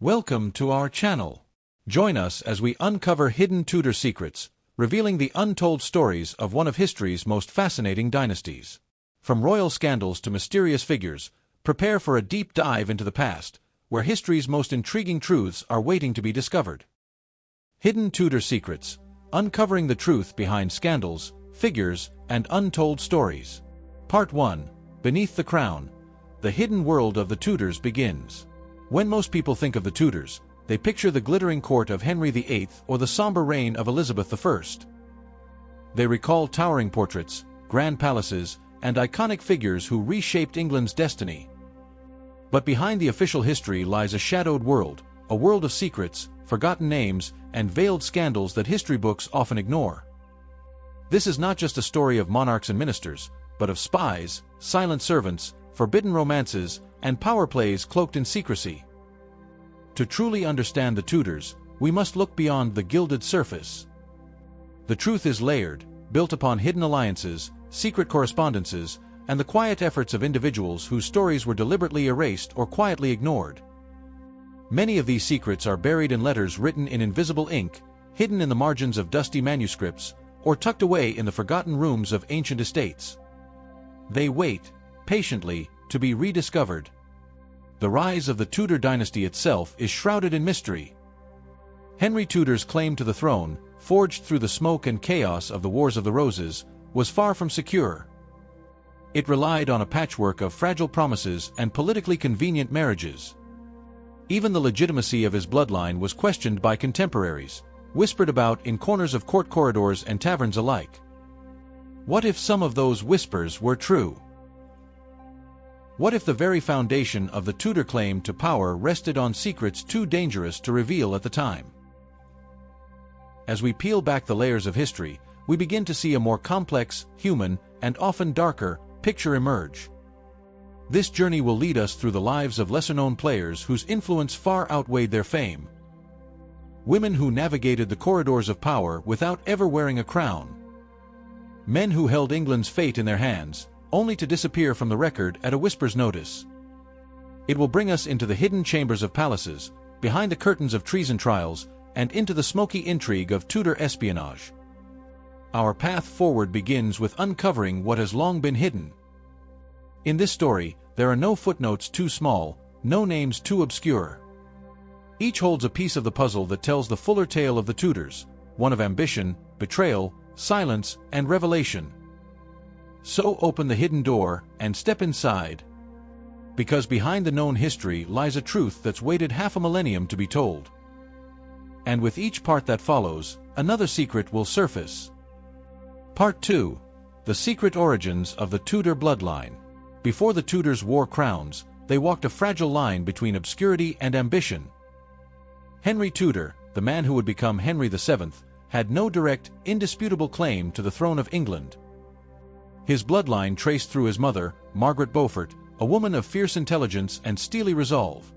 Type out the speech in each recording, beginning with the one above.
Welcome to our channel. Join us as we uncover hidden Tudor secrets, revealing the untold stories of one of history's most fascinating dynasties. From royal scandals to mysterious figures, prepare for a deep dive into the past, where history's most intriguing truths are waiting to be discovered. Hidden Tudor secrets, uncovering the truth behind scandals, figures, and untold stories. Part 1. Beneath the Crown. The hidden world of the Tudors begins. When most people think of the Tudors, they picture the glittering court of Henry VIII or the somber reign of Elizabeth I. They recall towering portraits, grand palaces, and iconic figures who reshaped England's destiny. But behind the official history lies a shadowed world, a world of secrets, forgotten names, and veiled scandals that history books often ignore. This is not just a story of monarchs and ministers, but of spies, silent servants, forbidden romances, and power plays cloaked in secrecy. To truly understand the Tudors, we must look beyond the gilded surface. The truth is layered, built upon hidden alliances, secret correspondences, and the quiet efforts of individuals whose stories were deliberately erased or quietly ignored. Many of these secrets are buried in letters written in invisible ink, hidden in the margins of dusty manuscripts, or tucked away in the forgotten rooms of ancient estates. They wait, patiently, to be rediscovered. The rise of the Tudor dynasty itself is shrouded in mystery. Henry Tudor's claim to the throne, forged through the smoke and chaos of the Wars of the Roses, was far from secure. It relied on a patchwork of fragile promises and politically convenient marriages. Even the legitimacy of his bloodline was questioned by contemporaries, whispered about in corners of court corridors and taverns alike. What if some of those whispers were true? What if the very foundation of the Tudor claim to power rested on secrets too dangerous to reveal at the time? As we peel back the layers of history, we begin to see a more complex, human, and often darker picture emerge. This journey will lead us through the lives of lesser-known players whose influence far outweighed their fame. Women who navigated the corridors of power without ever wearing a crown. Men who held England's fate in their hands, only to disappear from the record at a whisper's notice. It will bring us into the hidden chambers of palaces, behind the curtains of treason trials, and into the smoky intrigue of Tudor espionage. Our path forward begins with uncovering what has long been hidden. In this story, there are no footnotes too small, no names too obscure. Each holds a piece of the puzzle that tells the fuller tale of the Tudors, one of ambition, betrayal, silence, and revelation. So open the hidden door and step inside. Because behind the known history lies a truth that's waited half a millennium to be told. And with each part that follows, another secret will surface. Part 2. The secret origins of the Tudor bloodline. Before the Tudors wore crowns, they walked a fragile line between obscurity and ambition. Henry Tudor, the man who would become Henry VII, had no direct, indisputable claim to the throne of England. His bloodline traced through his mother, Margaret Beaufort, a woman of fierce intelligence and steely resolve.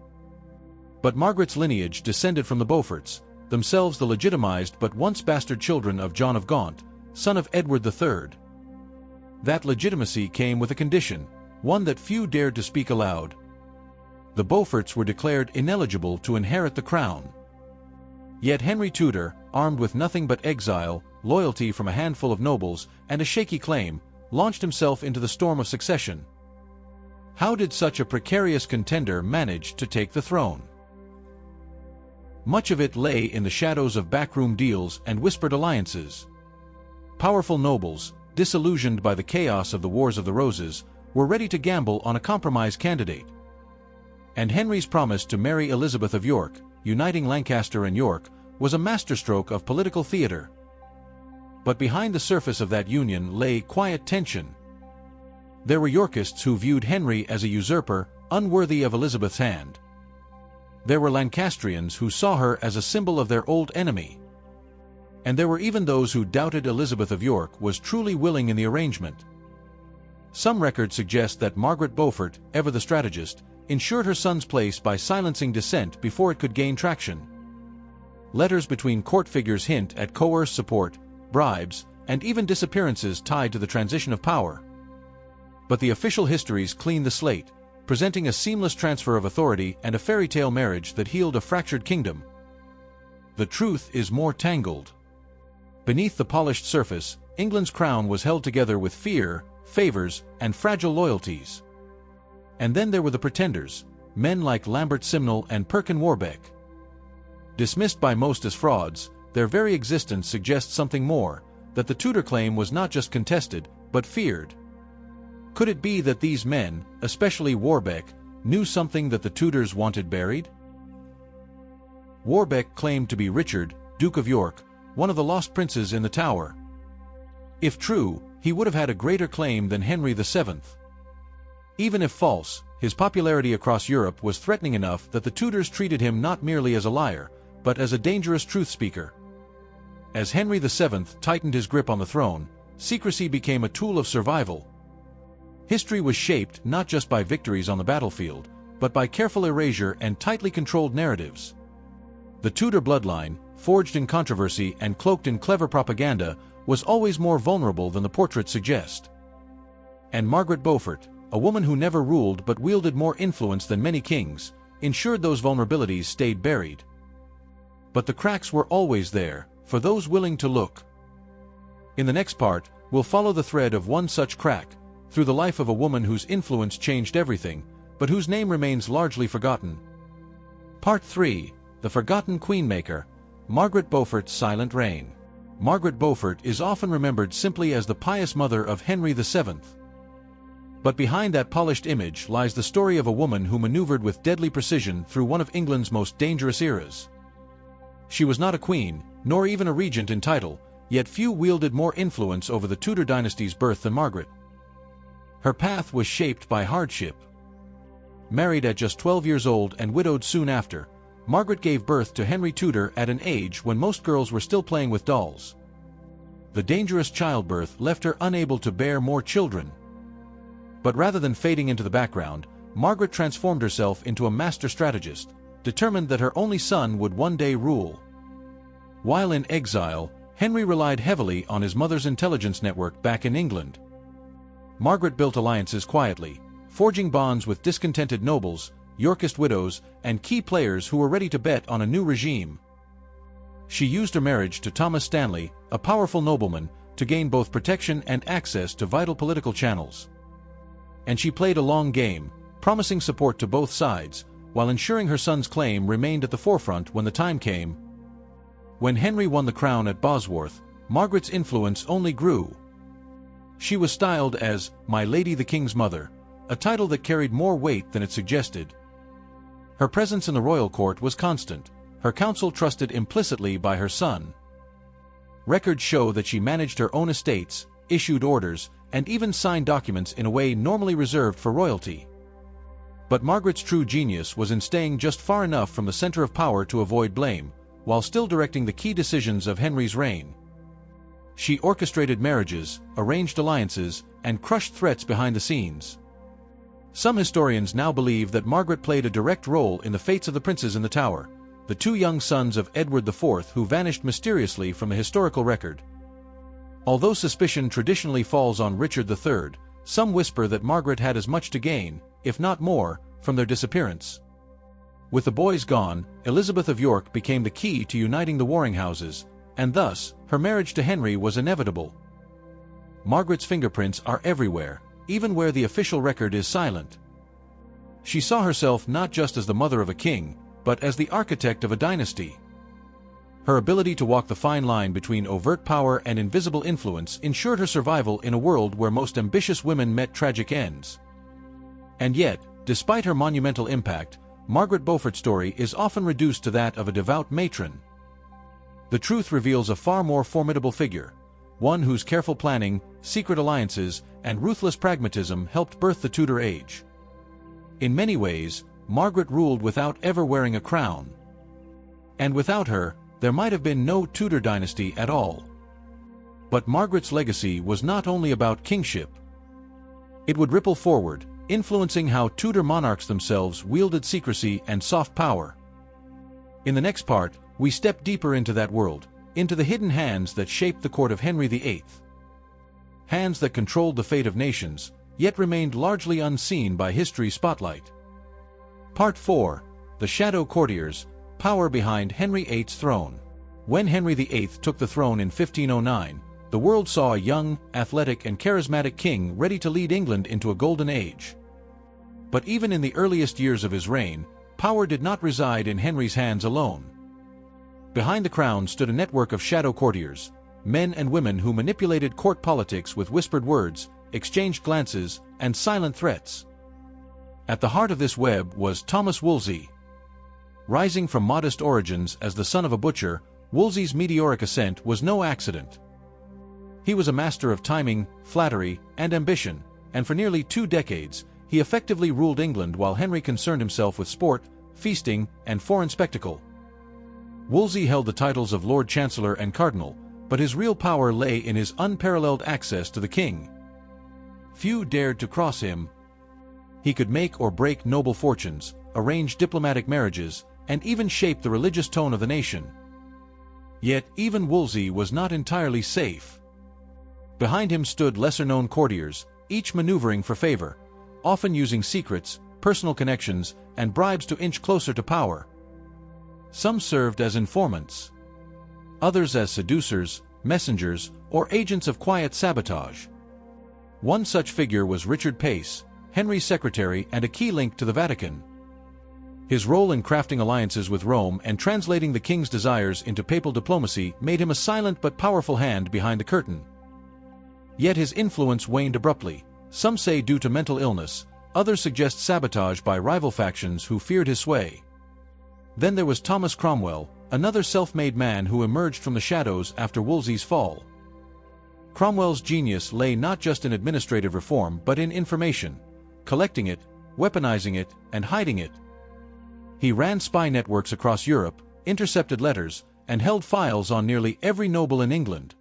But Margaret's lineage descended from the Beauforts, themselves the legitimized but once bastard children of John of Gaunt, son of Edward III. That legitimacy came with a condition, one that few dared to speak aloud. The Beauforts were declared ineligible to inherit the crown. Yet Henry Tudor, armed with nothing but exile, loyalty from a handful of nobles, and a shaky claim, launched himself into the storm of succession. How did such a precarious contender manage to take the throne? Much of it lay in the shadows of backroom deals and whispered alliances. Powerful nobles, disillusioned by the chaos of the Wars of the Roses, were ready to gamble on a compromise candidate. And Henry's promise to marry Elizabeth of York, uniting Lancaster and York, was a masterstroke of political theater. But behind the surface of that union lay quiet tension. There were Yorkists who viewed Henry as a usurper, unworthy of Elizabeth's hand. There were Lancastrians who saw her as a symbol of their old enemy. And there were even those who doubted Elizabeth of York was truly willing in the arrangement. Some records suggest that Margaret Beaufort, ever the strategist, ensured her son's place by silencing dissent before it could gain traction. Letters between court figures hint at coerced support, bribes, and even disappearances tied to the transition of power. But the official histories clean the slate, presenting a seamless transfer of authority and a fairy tale marriage that healed a fractured kingdom. The truth is more tangled. Beneath the polished surface, England's crown was held together with fear, favors, and fragile loyalties. And then there were the pretenders, men like Lambert Simnel and Perkin Warbeck. Dismissed by most as frauds, their very existence suggests something more, that the Tudor claim was not just contested, but feared. Could it be that these men, especially Warbeck, knew something that the Tudors wanted buried? Warbeck claimed to be Richard, Duke of York, one of the lost princes in the Tower. If true, he would have had a greater claim than Henry VII. Even if false, his popularity across Europe was threatening enough that the Tudors treated him not merely as a liar, but as a dangerous truth speaker. As Henry VII tightened his grip on the throne, secrecy became a tool of survival. History was shaped not just by victories on the battlefield, but by careful erasure and tightly controlled narratives. The Tudor bloodline, forged in controversy and cloaked in clever propaganda, was always more vulnerable than the portraits suggest. And Margaret Beaufort, a woman who never ruled but wielded more influence than many kings, ensured those vulnerabilities stayed buried. But the cracks were always there, for those willing to look. In the next part, we'll follow the thread of one such crack, through the life of a woman whose influence changed everything, but whose name remains largely forgotten. Part 3. The Forgotten Queenmaker, Margaret Beaufort's Silent Reign. Margaret Beaufort is often remembered simply as the pious mother of Henry VII. But behind that polished image lies the story of a woman who maneuvered with deadly precision through one of England's most dangerous eras. She was not a queen, nor even a regent in title, yet few wielded more influence over the Tudor dynasty's birth than Margaret. Her path was shaped by hardship. Married at just 12 years old and widowed soon after, Margaret gave birth to Henry Tudor at an age when most girls were still playing with dolls. The dangerous childbirth left her unable to bear more children. But rather than fading into the background, Margaret transformed herself into a master strategist, determined that her only son would one day rule. While in exile, Henry relied heavily on his mother's intelligence network back in England. Margaret built alliances quietly, forging bonds with discontented nobles, Yorkist widows, and key players who were ready to bet on a new regime. She used her marriage to Thomas Stanley, a powerful nobleman, to gain both protection and access to vital political channels. And she played a long game, promising support to both sides, while ensuring her son's claim remained at the forefront when the time came. When Henry won the crown at Bosworth, Margaret's influence only grew. She was styled as "My Lady the King's Mother," a title that carried more weight than it suggested. Her presence in the royal court was constant, her counsel trusted implicitly by her son. Records show that she managed her own estates, issued orders, and even signed documents in a way normally reserved for royalty. But Margaret's true genius was in staying just far enough from the center of power to avoid blame, while still directing the key decisions of Henry's reign. She orchestrated marriages, arranged alliances, and crushed threats behind the scenes. Some historians now believe that Margaret played a direct role in the fates of the princes in the Tower, the two young sons of Edward IV who vanished mysteriously from the historical record. Although suspicion traditionally falls on Richard III, some whisper that Margaret had as much to gain, if not more, from their disappearance. With the boys gone, Elizabeth of York became the key to uniting the warring houses, and thus, her marriage to Henry was inevitable. Margaret's fingerprints are everywhere, even where the official record is silent. She saw herself not just as the mother of a king, but as the architect of a dynasty. Her ability to walk the fine line between overt power and invisible influence ensured her survival in a world where most ambitious women met tragic ends. And yet, despite her monumental impact, Margaret Beaufort's story is often reduced to that of a devout matron. The truth reveals a far more formidable figure, one whose careful planning, secret alliances, and ruthless pragmatism helped birth the Tudor age. In many ways, Margaret ruled without ever wearing a crown. And without her, there might have been no Tudor dynasty at all. But Margaret's legacy was not only about kingship. It would ripple forward, influencing how Tudor monarchs themselves wielded secrecy and soft power. In the next part, we step deeper into that world, into the hidden hands that shaped the court of Henry VIII. Hands that controlled the fate of nations, yet remained largely unseen by history's spotlight. Part 4. The Shadow Courtiers, Power Behind Henry VIII's Throne. When Henry VIII took the throne in 1509, the world saw a young, athletic and charismatic king ready to lead England into a golden age. But even in the earliest years of his reign, power did not reside in Henry's hands alone. Behind the crown stood a network of shadow courtiers, men and women who manipulated court politics with whispered words, exchanged glances, and silent threats. At the heart of this web was Thomas Wolsey. Rising from modest origins as the son of a butcher, Wolsey's meteoric ascent was no accident. He was a master of timing, flattery, and ambition, and for nearly 2 decades, he effectively ruled England while Henry concerned himself with sport, feasting, and foreign spectacle. Wolsey held the titles of Lord Chancellor and Cardinal, but his real power lay in his unparalleled access to the king. Few dared to cross him. He could make or break noble fortunes, arrange diplomatic marriages, and even shape the religious tone of the nation. Yet even Wolsey was not entirely safe. Behind him stood lesser-known courtiers, each maneuvering for favor, often using secrets, personal connections, and bribes to inch closer to power. Some served as informants, others as seducers, messengers, or agents of quiet sabotage. One such figure was Richard Pace, Henry's secretary and a key link to the Vatican. His role in crafting alliances with Rome and translating the king's desires into papal diplomacy made him a silent but powerful hand behind the curtain. Yet his influence waned abruptly, some say due to mental illness, others suggest sabotage by rival factions who feared his sway. Then there was Thomas Cromwell, another self-made man who emerged from the shadows after Wolsey's fall. Cromwell's genius lay not just in administrative reform but in information, collecting it, weaponizing it, and hiding it. He ran spy networks across Europe, intercepted letters, and held files on nearly every noble in England.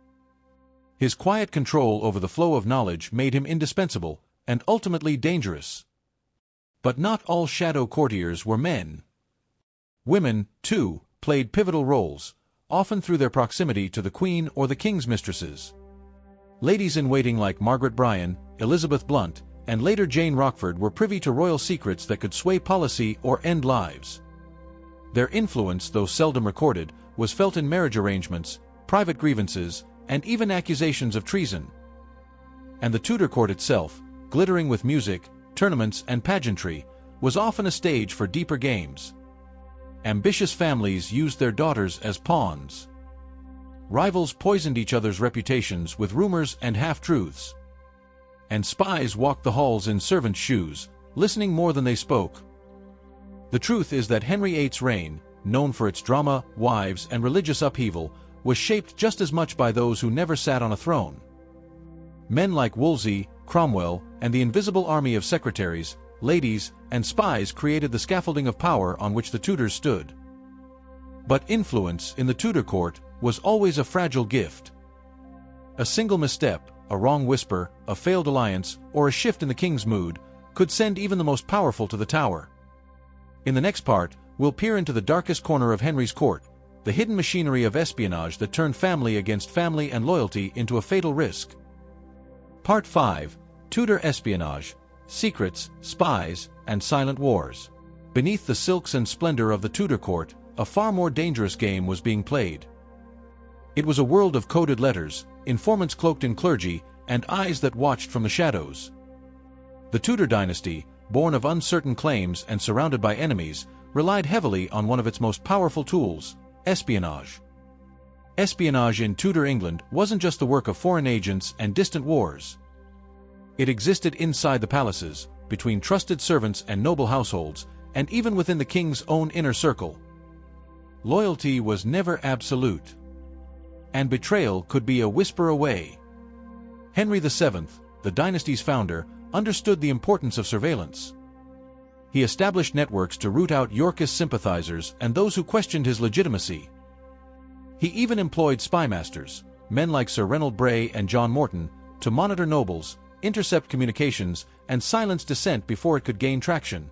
His quiet control over the flow of knowledge made him indispensable, and ultimately dangerous. But not all shadow courtiers were men. Women, too, played pivotal roles, often through their proximity to the Queen or the King's mistresses. Ladies-in-waiting like Margaret Bryan, Elizabeth Blunt, and later Jane Rochford were privy to royal secrets that could sway policy or end lives. Their influence, though seldom recorded, was felt in marriage arrangements, private grievances, and even accusations of treason. And the Tudor court itself, glittering with music, tournaments, and pageantry, was often a stage for deeper games. Ambitious families used their daughters as pawns. Rivals poisoned each other's reputations with rumors and half-truths. And spies walked the halls in servants' shoes, listening more than they spoke. The truth is that Henry VIII's reign, known for its drama, wives, and religious upheaval, was shaped just as much by those who never sat on a throne. Men like Wolsey, Cromwell, and the invisible army of secretaries, ladies, and spies created the scaffolding of power on which the Tudors stood. But influence in the Tudor court was always a fragile gift. A single misstep, a wrong whisper, a failed alliance, or a shift in the king's mood could send even the most powerful to the tower. In the next part, we'll peer into the darkest corner of Henry's court, the hidden machinery of espionage that turned family against family and loyalty into a fatal risk. Part 5. Tudor Espionage, Secrets, Spies, and Silent Wars. Beneath the silks and splendor of the Tudor court, a far more dangerous game was being played. It was a world of coded letters, informants cloaked in clergy, and eyes that watched from the shadows. The Tudor dynasty, born of uncertain claims and surrounded by enemies, relied heavily on one of its most powerful tools, espionage. Espionage in Tudor England wasn't just the work of foreign agents and distant wars. It existed inside the palaces, between trusted servants and noble households, and even within the king's own inner circle. Loyalty was never absolute, and betrayal could be a whisper away. Henry VII, the dynasty's founder, understood the importance of surveillance. He established networks to root out Yorkist sympathizers and those who questioned his legitimacy. He even employed spymasters, men like Sir Reynold Bray and John Morton, to monitor nobles, intercept communications, and silence dissent before it could gain traction.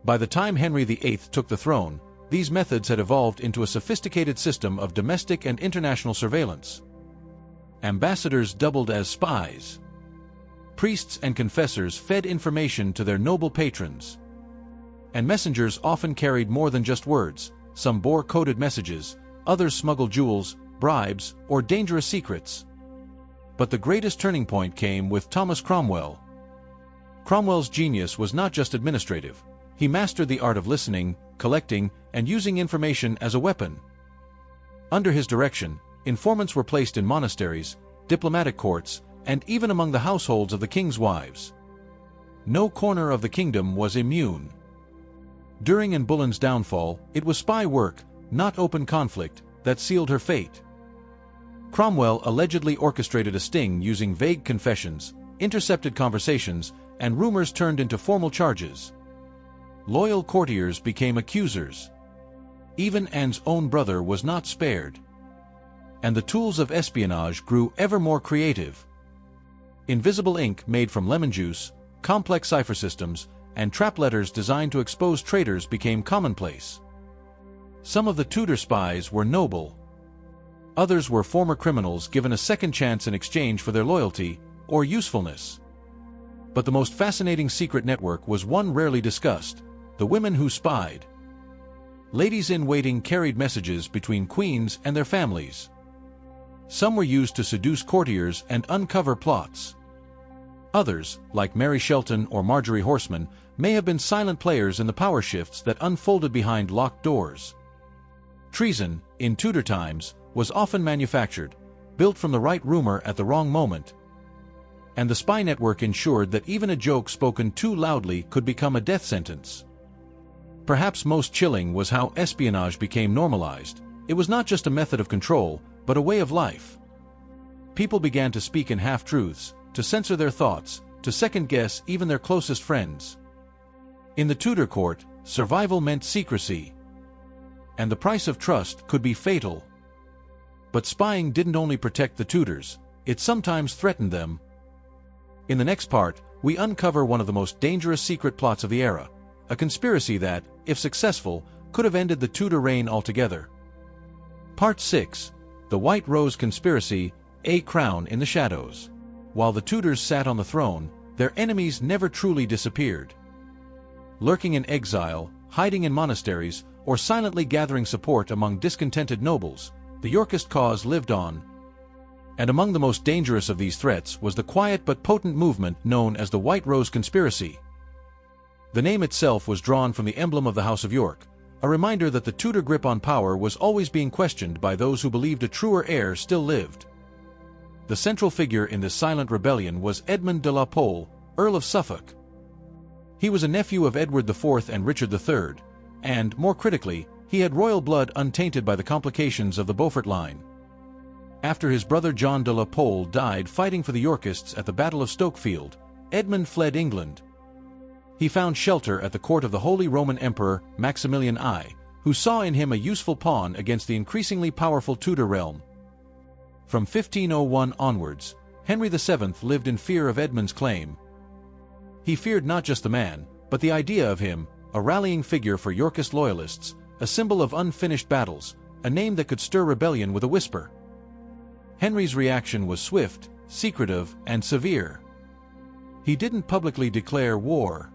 By the time Henry VIII took the throne, these methods had evolved into a sophisticated system of domestic and international surveillance. Ambassadors doubled as spies. priests and confessors fed information to their noble patrons. And messengers often carried more than just words. Some bore coded messages, others smuggled jewels, bribes, or dangerous secrets. But the greatest turning point came with Thomas Cromwell. Cromwell's genius was not just administrative. He mastered the art of listening, collecting, and using information as a weapon. Under his direction, informants were placed in monasteries, diplomatic courts, and even among the households of the king's wives. No corner of the kingdom was immune. During Anne Boleyn's downfall, it was spy work, not open conflict, that sealed her fate. Cromwell allegedly orchestrated a sting using vague confessions, intercepted conversations, and rumors turned into formal charges. Loyal courtiers became accusers. Even Anne's own brother was not spared. And the tools of espionage grew ever more creative. Invisible ink made from lemon juice, complex cipher systems, and trap letters designed to expose traitors became commonplace. Some of the Tudor spies were noble. Others were former criminals given a second chance in exchange for their loyalty or usefulness. But the most fascinating secret network was one rarely discussed: the women who spied. Ladies-in-waiting carried messages between queens and their families. Some were used to seduce courtiers and uncover plots. Others, like Mary Shelton or Marjorie Horseman, may have been silent players in the power shifts that unfolded behind locked doors. Treason, in Tudor times, was often manufactured, built from the right rumor at the wrong moment. And the spy network ensured that even a joke spoken too loudly could become a death sentence. Perhaps most chilling was how espionage became normalized. It was not just a method of control, but a way of life. People began to speak in half-truths, to censor their thoughts, to second-guess even their closest friends. In the Tudor court, survival meant secrecy. And the price of trust could be fatal. But spying didn't only protect the Tudors, it sometimes threatened them. In the next part, we uncover one of the most dangerous secret plots of the era, a conspiracy that, if successful, could have ended the Tudor reign altogether. Part 6. The White Rose Conspiracy, a crown in the shadows. While the Tudors sat on the throne, their enemies never truly disappeared. Lurking in exile, hiding in monasteries, or silently gathering support among discontented nobles, the Yorkist cause lived on. And among the most dangerous of these threats was the quiet but potent movement known as the White Rose Conspiracy. The name itself was drawn from the emblem of the House of York, a reminder that the Tudor grip on power was always being questioned by those who believed a truer heir still lived. The central figure in this silent rebellion was Edmund de la Pole, Earl of Suffolk. He was a nephew of Edward IV and Richard III, and, more critically, he had royal blood untainted by the complications of the Beaufort line. After his brother John de la Pole died fighting for the Yorkists at the Battle of Stokefield, Edmund fled England. He found shelter at the court of the Holy Roman Emperor Maximilian I, who saw in him a useful pawn against the increasingly powerful Tudor realm. From 1501 onwards, Henry VII lived in fear of Edmund's claim. He feared not just the man, but the idea of him, a rallying figure for Yorkist loyalists, a symbol of unfinished battles, a name that could stir rebellion with a whisper. Henry's reaction was swift, secretive, and severe. He didn't publicly declare war.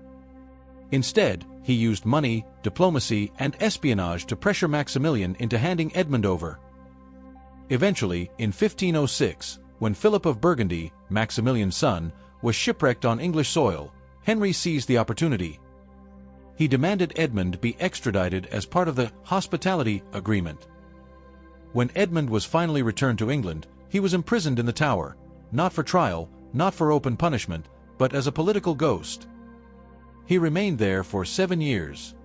Instead, he used money, diplomacy, and espionage to pressure Maximilian into handing Edmund over. Eventually, in 1506, when Philip of Burgundy, Maximilian's son, was shipwrecked on English soil, Henry seized the opportunity. He demanded Edmund be extradited as part of the Hospitality Agreement. When Edmund was finally returned to England, he was imprisoned in the Tower, not for trial, not for open punishment, but as a political ghost. He remained there for 7 years.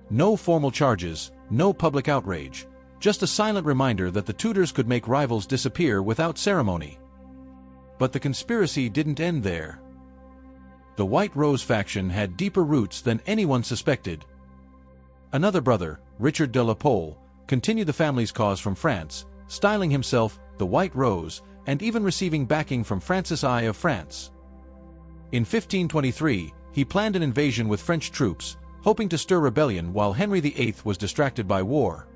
No formal charges, no public outrage, just a silent reminder that the Tudors could make rivals disappear without ceremony. But the conspiracy didn't end there. The White Rose faction had deeper roots than anyone suspected. Another brother, Richard de la Pole, continued the family's cause from France, styling himself the White Rose, and even receiving backing from Francis I of France. In 1523, he planned an invasion with French troops, hoping to stir rebellion while Henry VIII was distracted by war.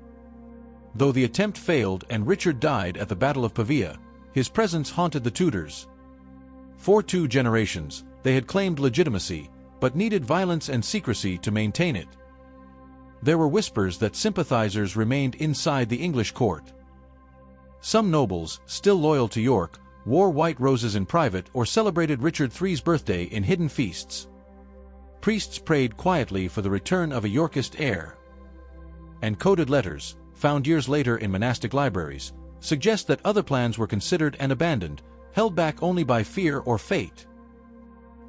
Though the attempt failed and Richard died at the Battle of Pavia, his presence haunted the Tudors. For 2 generations, they had claimed legitimacy, but needed violence and secrecy to maintain it. There were whispers that sympathizers remained inside the English court. Some nobles, still loyal to York, wore white roses in private or celebrated Richard III's birthday in hidden feasts. Priests prayed quietly for the return of a Yorkist heir. And coded letters, found years later in monastic libraries, suggest that other plans were considered and abandoned, held back only by fear or fate.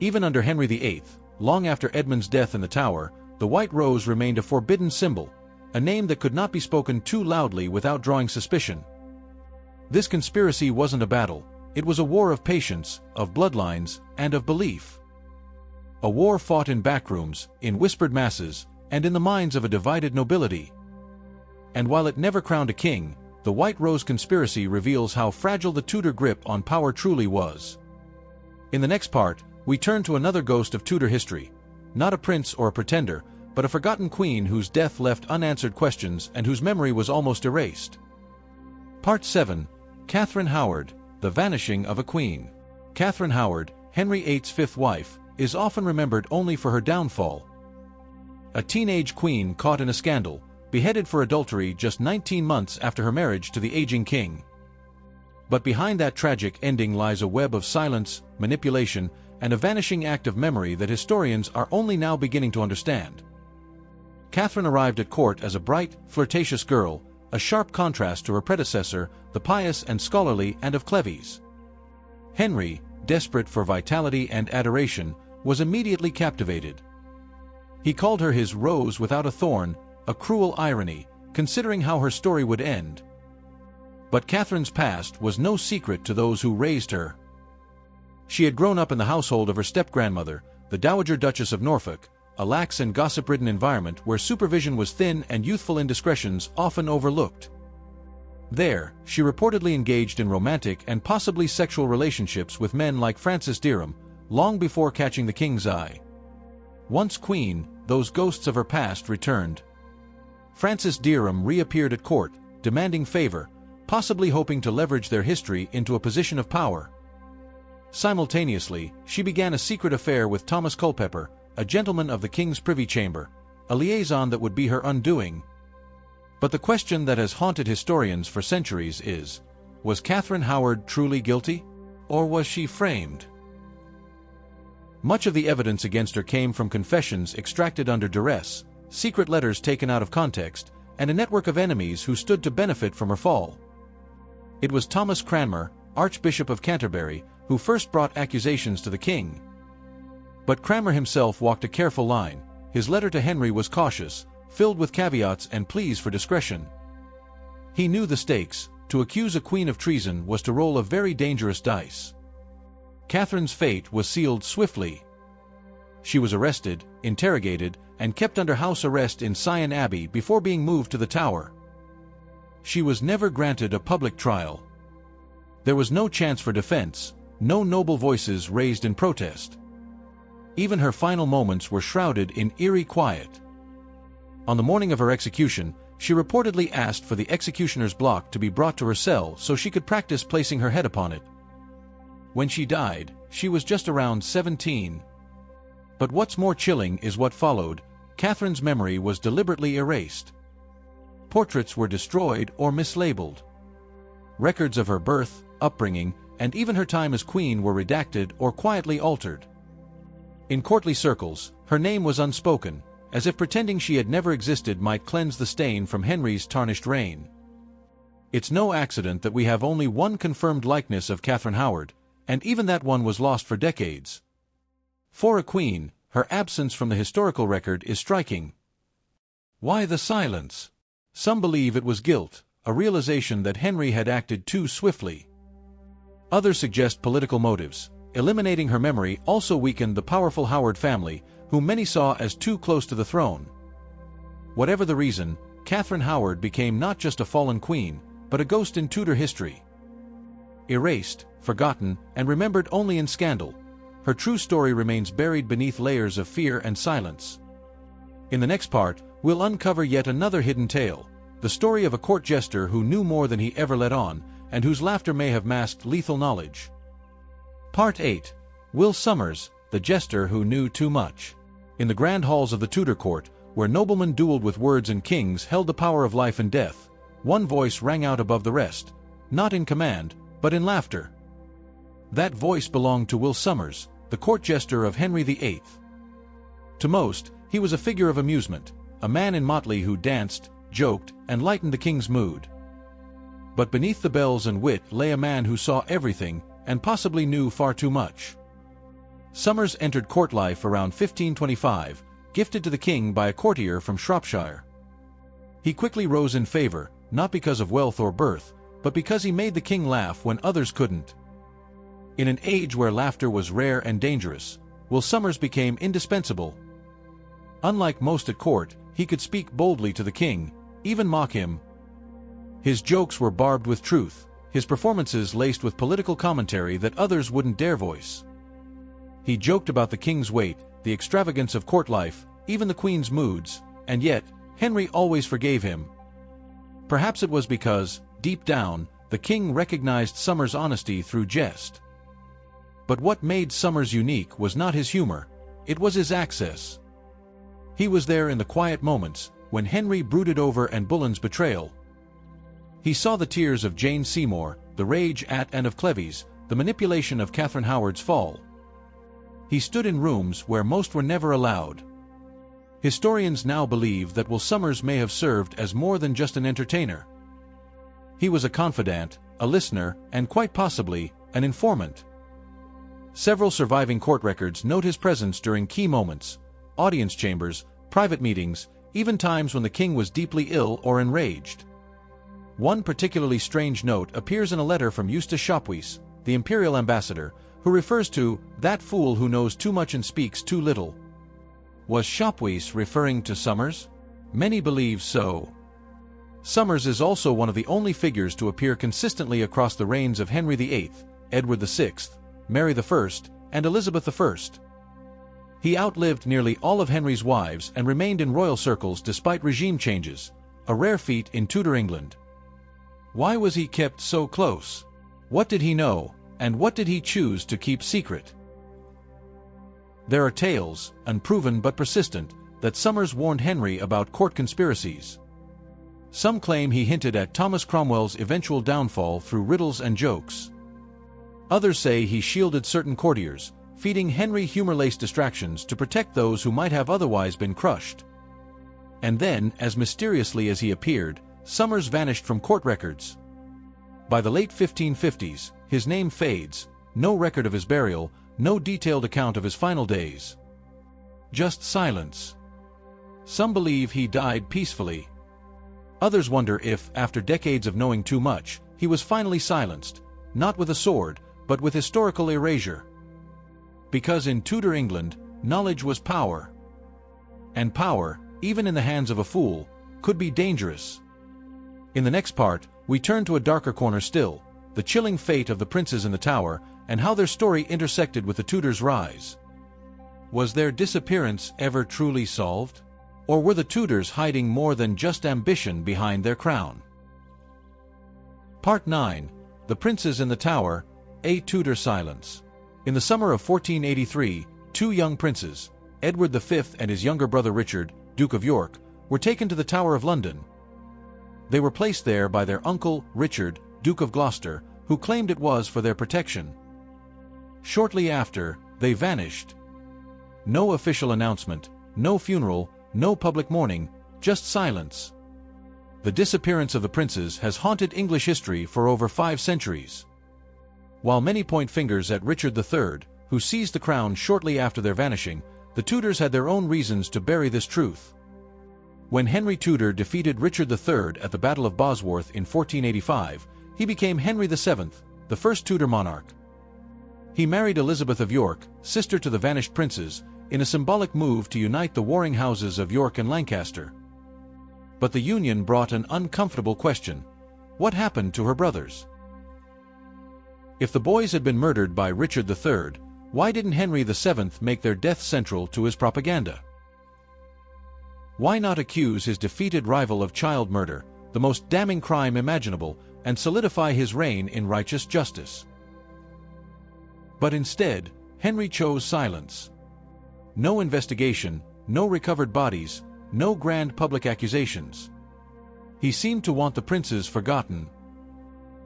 Even under Henry VIII, long after Edmund's death in the Tower, the white rose remained a forbidden symbol, a name that could not be spoken too loudly without drawing suspicion. This conspiracy wasn't a battle, it was a war of patience, of bloodlines, and of belief. A war fought in backrooms, in whispered masses, and in the minds of a divided nobility. And while it never crowned a king, the White Rose conspiracy reveals how fragile the Tudor grip on power truly was. In the next part, we turn to another ghost of Tudor history, not a prince or a pretender, but a forgotten queen whose death left unanswered questions and whose memory was almost erased. Part 7. Catherine Howard, The Vanishing of a Queen. Catherine Howard, Henry VIII's fifth wife, is often remembered only for her downfall. A teenage queen caught in a scandal, beheaded for adultery just 19 months after her marriage to the aging king. But behind that tragic ending lies a web of silence, manipulation, and a vanishing act of memory that historians are only now beginning to understand. Catherine arrived at court as a bright, flirtatious girl, a sharp contrast to her predecessor, the pious and scholarly Anne of Cleves. Henry, desperate for vitality and adoration, was immediately captivated. He called her his rose without a thorn, a cruel irony, considering how her story would end. But Catherine's past was no secret to those who raised her. She had grown up in the household of her step-grandmother, the Dowager Duchess of Norfolk, a lax and gossip-ridden environment where supervision was thin and youthful indiscretions often overlooked. There, she reportedly engaged in romantic and possibly sexual relationships with men like Francis Derham, long before catching the king's eye. Once queen, those ghosts of her past returned. Francis Derham reappeared at court, demanding favor, possibly hoping to leverage their history into a position of power. Simultaneously, she began a secret affair with Thomas Culpeper, a gentleman of the king's privy chamber, a liaison that would be her undoing. But the question that has haunted historians for centuries is, was Catherine Howard truly guilty? Or was she framed? Much of the evidence against her came from confessions extracted under duress, secret letters taken out of context, and a network of enemies who stood to benefit from her fall. It was Thomas Cranmer, Archbishop of Canterbury, who first brought accusations to the king. But Cranmer himself walked a careful line. His letter to Henry was cautious, filled with caveats and pleas for discretion. He knew the stakes. To accuse a queen of treason was to roll a very dangerous dice. Catherine's fate was sealed swiftly. She was arrested, interrogated, and kept under house arrest in Sion Abbey before being moved to the Tower. She was never granted a public trial. There was no chance for defense, no noble voices raised in protest. Even her final moments were shrouded in eerie quiet. On the morning of her execution, she reportedly asked for the executioner's block to be brought to her cell so she could practice placing her head upon it. When she died, she was just around 17. But what's more chilling is what followed. Catherine's memory was deliberately erased. Portraits were destroyed or mislabeled. Records of her birth, upbringing, and even her time as queen were redacted or quietly altered. In courtly circles, her name was unspoken, as if pretending she had never existed might cleanse the stain from Henry's tarnished reign. It's no accident that we have only one confirmed likeness of Catherine Howard, and even that one was lost for decades. For a queen, her absence from the historical record is striking. Why the silence? Some believe it was guilt, a realization that Henry had acted too swiftly. Others suggest political motives. Eliminating her memory also weakened the powerful Howard family, whom many saw as too close to the throne. Whatever the reason, Catherine Howard became not just a fallen queen, but a ghost in Tudor history. Erased, forgotten, and remembered only in scandal, her true story remains buried beneath layers of fear and silence. In the next part, we'll uncover yet another hidden tale, the story of a court jester who knew more than he ever let on, and whose laughter may have masked lethal knowledge. Part 8. Will Somers, the jester who knew too much. In the grand halls of the Tudor court, where noblemen dueled with words and kings held the power of life and death, one voice rang out above the rest, not in command, but in laughter. That voice belonged to Will Somers, the court jester of Henry VIII. To most, he was a figure of amusement, a man in motley who danced, joked, and lightened the king's mood. But beneath the bells and wit lay a man who saw everything, and possibly knew far too much. Somers entered court life around 1525, gifted to the king by a courtier from Shropshire. He quickly rose in favor, not because of wealth or birth, but because he made the king laugh when others couldn't. In an age where laughter was rare and dangerous, Will Somers became indispensable. Unlike most at court, he could speak boldly to the king, even mock him. His jokes were barbed with truth, his performances laced with political commentary that others wouldn't dare voice. He joked about the king's weight, the extravagance of court life, even the queen's moods, and yet, Henry always forgave him. Perhaps it was because, deep down, the king recognized Somers' honesty through jest. But what made Somers unique was not his humor, it was his access. He was there in the quiet moments, when Henry brooded over Anne Boleyn's betrayal. He saw the tears of Jane Seymour, the rage at and of Cleves, the manipulation of Catherine Howard's fall. He stood in rooms where most were never allowed. Historians now believe that Will Somers may have served as more than just an entertainer. He was a confidant, a listener, and quite possibly, an informant. Several surviving court records note his presence during key moments, audience chambers, private meetings, even times when the king was deeply ill or enraged. One particularly strange note appears in a letter from Eustace Shopweis, the imperial ambassador, who refers to that fool who knows too much and speaks too little. Was Shopweis referring to Somers? Many believe so. Somers is also one of the only figures to appear consistently across the reigns of Henry VIII, Edward VI, Mary I, and Elizabeth I. He outlived nearly all of Henry's wives and remained in royal circles despite regime changes, a rare feat in Tudor England. Why was he kept so close? What did he know, and what did he choose to keep secret? There are tales, unproven but persistent, that Somers warned Henry about court conspiracies. Some claim he hinted at Thomas Cromwell's eventual downfall through riddles and jokes. Others say he shielded certain courtiers, feeding Henry humor-laced distractions to protect those who might have otherwise been crushed. And then, as mysteriously as he appeared, Somers vanished from court records. By the late 1550s, his name fades, no record of his burial, no detailed account of his final days. Just silence. Some believe he died peacefully. Others wonder if, after decades of knowing too much, he was finally silenced, not with a sword, but with historical erasure. Because in Tudor England, knowledge was power. And power, even in the hands of a fool, could be dangerous. In the next part, we turn to a darker corner still, the chilling fate of the princes in the Tower, and how their story intersected with the Tudors' rise. Was their disappearance ever truly solved? Or were the Tudors hiding more than just ambition behind their crown? Part 9. The Princes in the Tower, a Tudor Silence. In the summer of 1483, two young princes, Edward V and his younger brother Richard, Duke of York, were taken to the Tower of London. They were placed there by their uncle, Richard, Duke of Gloucester, who claimed it was for their protection. Shortly after, they vanished. No official announcement, no funeral, no public mourning, just silence. The disappearance of the princes has haunted English history for over 5 centuries. While many point fingers at Richard III, who seized the crown shortly after their vanishing, the Tudors had their own reasons to bury this truth. When Henry Tudor defeated Richard III at the Battle of Bosworth in 1485, he became Henry VII, the first Tudor monarch. He married Elizabeth of York, sister to the vanished princes, in a symbolic move to unite the warring houses of York and Lancaster. But the union brought an uncomfortable question. What happened to her brothers? If the boys had been murdered by Richard III, why didn't Henry VII make their death central to his propaganda? Why not accuse his defeated rival of child murder, the most damning crime imaginable, and solidify his reign in righteous justice? But instead, Henry chose silence. No investigation, no recovered bodies, no grand public accusations. He seemed to want the princes forgotten.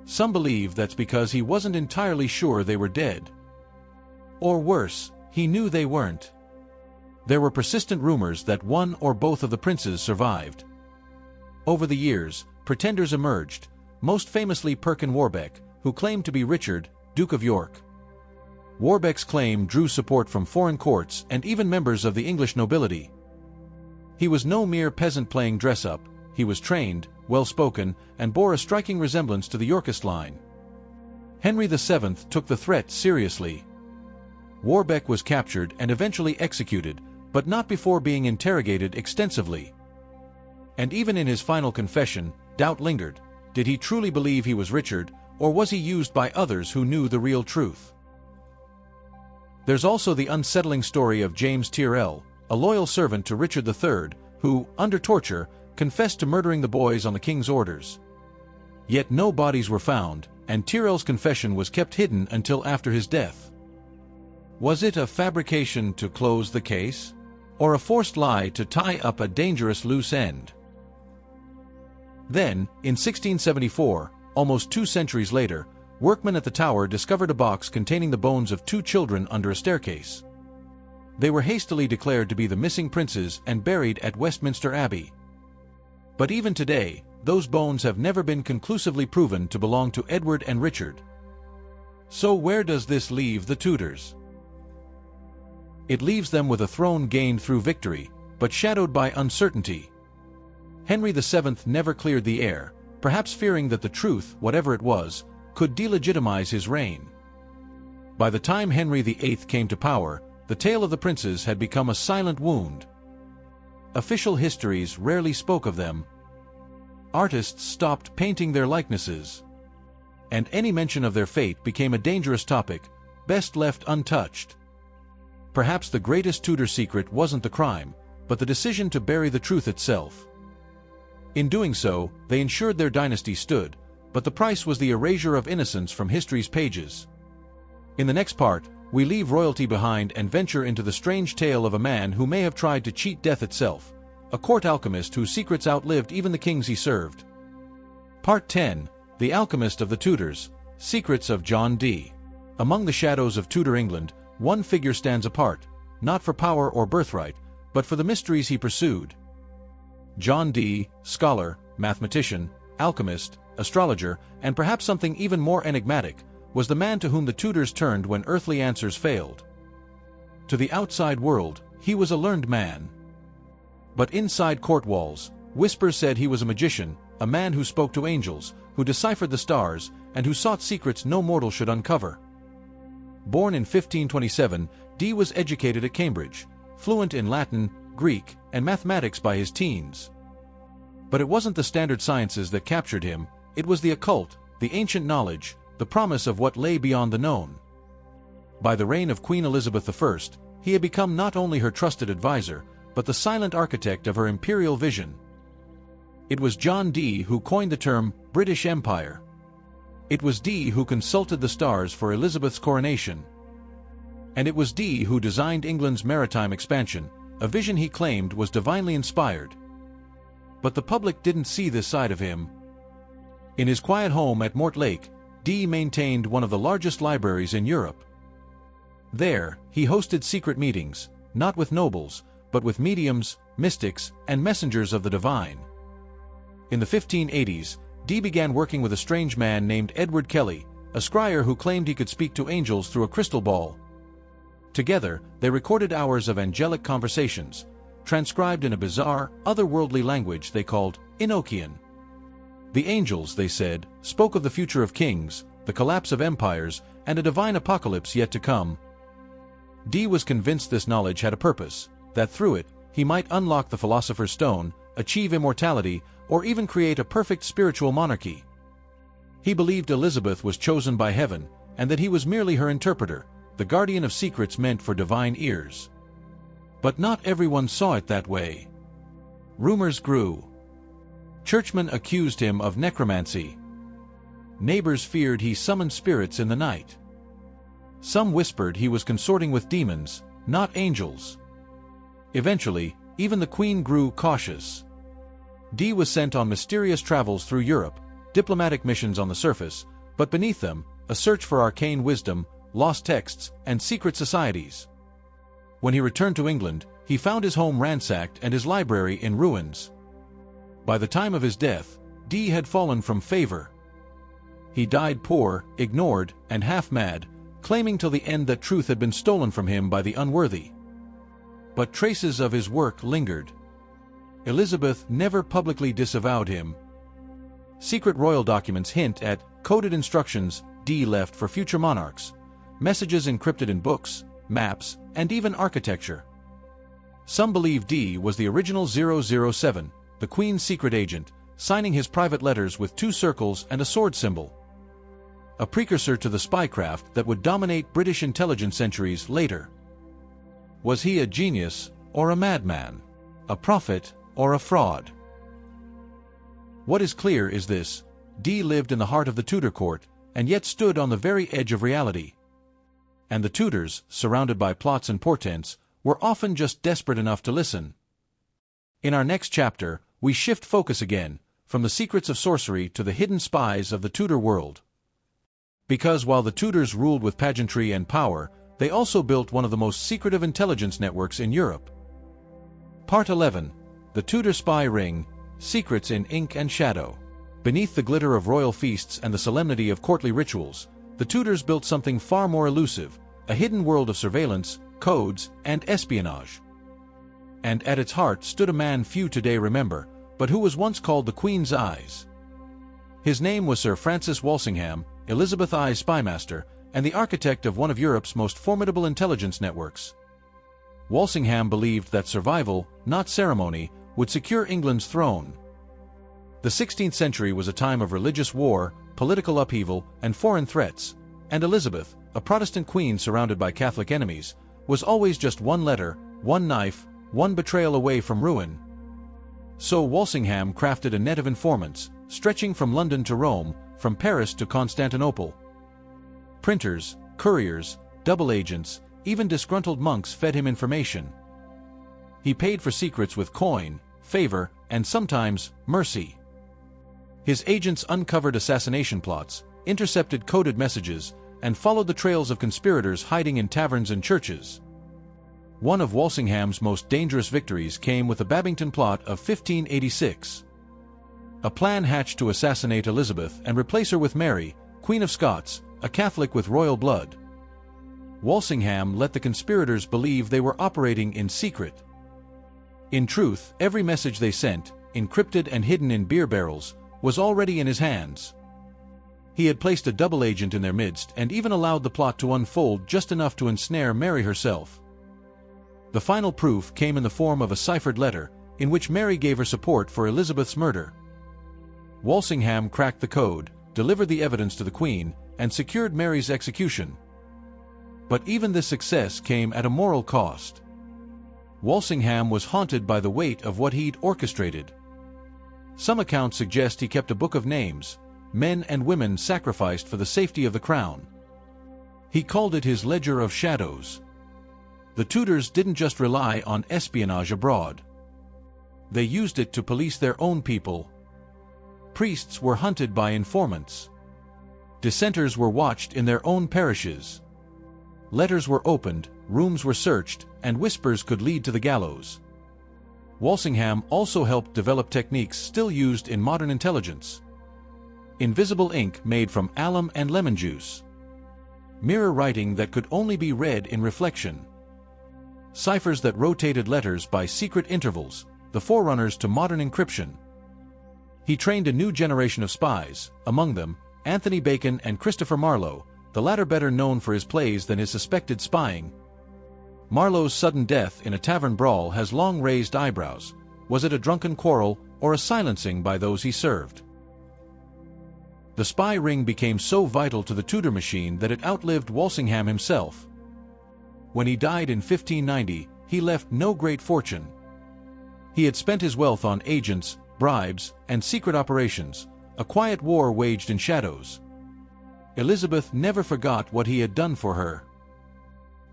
Some believe that's because he wasn't entirely sure they were dead. Or worse, he knew they weren't. There were persistent rumors that one or both of the princes survived. Over the years, pretenders emerged, most famously Perkin Warbeck, who claimed to be Richard, Duke of York. Warbeck's claim drew support from foreign courts and even members of the English nobility. He was no mere peasant playing dress-up. He was trained, well-spoken, and bore a striking resemblance to the Yorkist line. Henry VII took the threat seriously. Warbeck was captured and eventually executed, but not before being interrogated extensively. And even in his final confession, doubt lingered. Did he truly believe he was Richard, or was he used by others who knew the real truth? There's also the unsettling story of James Tyrrell, a loyal servant to Richard III, who, under torture, confessed to murdering the boys on the king's orders. Yet no bodies were found, and Tyrrell's confession was kept hidden until after his death. Was it a fabrication to close the case? Or a forced lie to tie up a dangerous loose end? Then, in 1674, almost 2 centuries later, workmen at the tower discovered a box containing the bones of 2 children under a staircase. They were hastily declared to be the missing princes and buried at Westminster Abbey. But even today, those bones have never been conclusively proven to belong to Edward and Richard. So where does this leave the Tudors? It leaves them with a throne gained through victory, but shadowed by uncertainty. Henry VII never cleared the air, perhaps fearing that the truth, whatever it was, could delegitimize his reign. By the time Henry VIII came to power, the tale of the princes had become a silent wound. Official histories rarely spoke of them. Artists stopped painting their likenesses. And any mention of their fate became a dangerous topic, best left untouched. Perhaps the greatest Tudor secret wasn't the crime, but the decision to bury the truth itself. In doing so, they ensured their dynasty stood, but the price was the erasure of innocence from history's pages. In the next part, we leave royalty behind and venture into the strange tale of a man who may have tried to cheat death itself, a court alchemist whose secrets outlived even the kings he served. Part 10, The Alchemist of the Tudors, Secrets of John Dee. Among the shadows of Tudor England, one figure stands apart, not for power or birthright, but for the mysteries he pursued. John Dee, scholar, mathematician, alchemist, astrologer, and perhaps something even more enigmatic, was the man to whom the Tudors turned when earthly answers failed. To the outside world, he was a learned man. But inside court walls, whispers said he was a magician, a man who spoke to angels, who deciphered the stars, and who sought secrets no mortal should uncover. Born in 1527, Dee was educated at Cambridge, fluent in Latin, Greek, and mathematics by his teens. But it wasn't the standard sciences that captured him, it was the occult, the ancient knowledge, the promise of what lay beyond the known. By the reign of Queen Elizabeth I, he had become not only her trusted advisor, but the silent architect of her imperial vision. It was John Dee who coined the term British Empire. It was Dee who consulted the stars for Elizabeth's coronation. And it was Dee who designed England's maritime expansion, a vision he claimed was divinely inspired. But the public didn't see this side of him. In his quiet home at Mortlake, Dee maintained one of the largest libraries in Europe. There, he hosted secret meetings, not with nobles, but with mediums, mystics, and messengers of the divine. In the 1580s, Dee began working with a strange man named Edward Kelly, a scryer who claimed he could speak to angels through a crystal ball. Together, they recorded hours of angelic conversations, transcribed in a bizarre, otherworldly language they called Enochian. The angels, they said, spoke of the future of kings, the collapse of empires, and a divine apocalypse yet to come. Dee was convinced this knowledge had a purpose, that through it, he might unlock the Philosopher's Stone, achieve immortality, or even create a perfect spiritual monarchy. He believed Elizabeth was chosen by heaven, and that he was merely her interpreter, the guardian of secrets meant for divine ears. But not everyone saw it that way. Rumors grew. Churchmen accused him of necromancy. Neighbors feared he summoned spirits in the night. Some whispered he was consorting with demons, not angels. Eventually, even the Queen grew cautious. Dee was sent on mysterious travels through Europe, diplomatic missions on the surface, but beneath them, a search for arcane wisdom, lost texts, and secret societies. When he returned to England, he found his home ransacked and his library in ruins. By the time of his death, Dee had fallen from favor. He died poor, ignored, and half-mad, claiming till the end that truth had been stolen from him by the unworthy. But traces of his work lingered. Elizabeth never publicly disavowed him. Secret royal documents hint at coded instructions Dee left for future monarchs, messages encrypted in books, maps, and even architecture. Some believe Dee was the original 007, the Queen's secret agent, signing his private letters with 2 circles and a sword symbol. A precursor to the spycraft that would dominate British intelligence centuries later. Was he a genius or a madman? A prophet or a fraud? What is clear is this: Dee lived in the heart of the Tudor court, and yet stood on the very edge of reality. And the Tudors, surrounded by plots and portents, were often just desperate enough to listen. In our next chapter, we shift focus again, from the secrets of sorcery to the hidden spies of the Tudor world. Because while the Tudors ruled with pageantry and power, they also built one of the most secretive intelligence networks in Europe. Part 11. The Tudor Spy Ring, Secrets in Ink and Shadow. Beneath the glitter of royal feasts and the solemnity of courtly rituals, the Tudors built something far more elusive, a hidden world of surveillance, codes, and espionage. And at its heart stood a man few today remember, but who was once called the Queen's Eyes. His name was Sir Francis Walsingham, Elizabeth I's spymaster, and the architect of one of Europe's most formidable intelligence networks. Walsingham believed that survival, not ceremony, would secure England's throne. The 16th century was a time of religious war, political upheaval, and foreign threats, and Elizabeth, a Protestant queen surrounded by Catholic enemies, was always just one letter, one knife, one betrayal away from ruin. So Walsingham crafted a net of informants, stretching from London to Rome, from Paris to Constantinople. Printers, couriers, double agents, even disgruntled monks fed him information. He paid for secrets with coin, favor, and sometimes mercy. His agents uncovered assassination plots, intercepted coded messages, and followed the trails of conspirators hiding in taverns and churches. One of Walsingham's most dangerous victories came with the Babington Plot of 1586. A plan hatched to assassinate Elizabeth and replace her with Mary, Queen of Scots, a Catholic with royal blood. Walsingham let the conspirators believe they were operating in secret. In truth, every message they sent, encrypted and hidden in beer barrels, was already in his hands. He had placed a double agent in their midst and even allowed the plot to unfold just enough to ensnare Mary herself. The final proof came in the form of a ciphered letter, in which Mary gave her support for Elizabeth's murder. Walsingham cracked the code, delivered the evidence to the Queen, and secured Mary's execution. But even this success came at a moral cost. Walsingham was haunted by the weight of what he'd orchestrated. Some accounts suggest he kept a book of names, men and women sacrificed for the safety of the crown. He called it his ledger of shadows. The Tudors didn't just rely on espionage abroad. They used it to police their own people. Priests were hunted by informants. Dissenters were watched in their own parishes. Letters were opened, rooms were searched, and whispers could lead to the gallows. Walsingham also helped develop techniques still used in modern intelligence. Invisible ink made from alum and lemon juice. Mirror writing that could only be read in reflection. Ciphers that rotated letters by secret intervals, the forerunners to modern encryption. He trained a new generation of spies, among them, Anthony Bacon and Christopher Marlowe, the latter better known for his plays than his suspected spying. Marlowe's sudden death in a tavern brawl has long raised eyebrows. Was it a drunken quarrel, or a silencing by those he served? The spy ring became so vital to the Tudor machine that it outlived Walsingham himself. When he died in 1590, he left no great fortune. He had spent his wealth on agents, bribes, and secret operations, a quiet war waged in shadows. Elizabeth never forgot what he had done for her.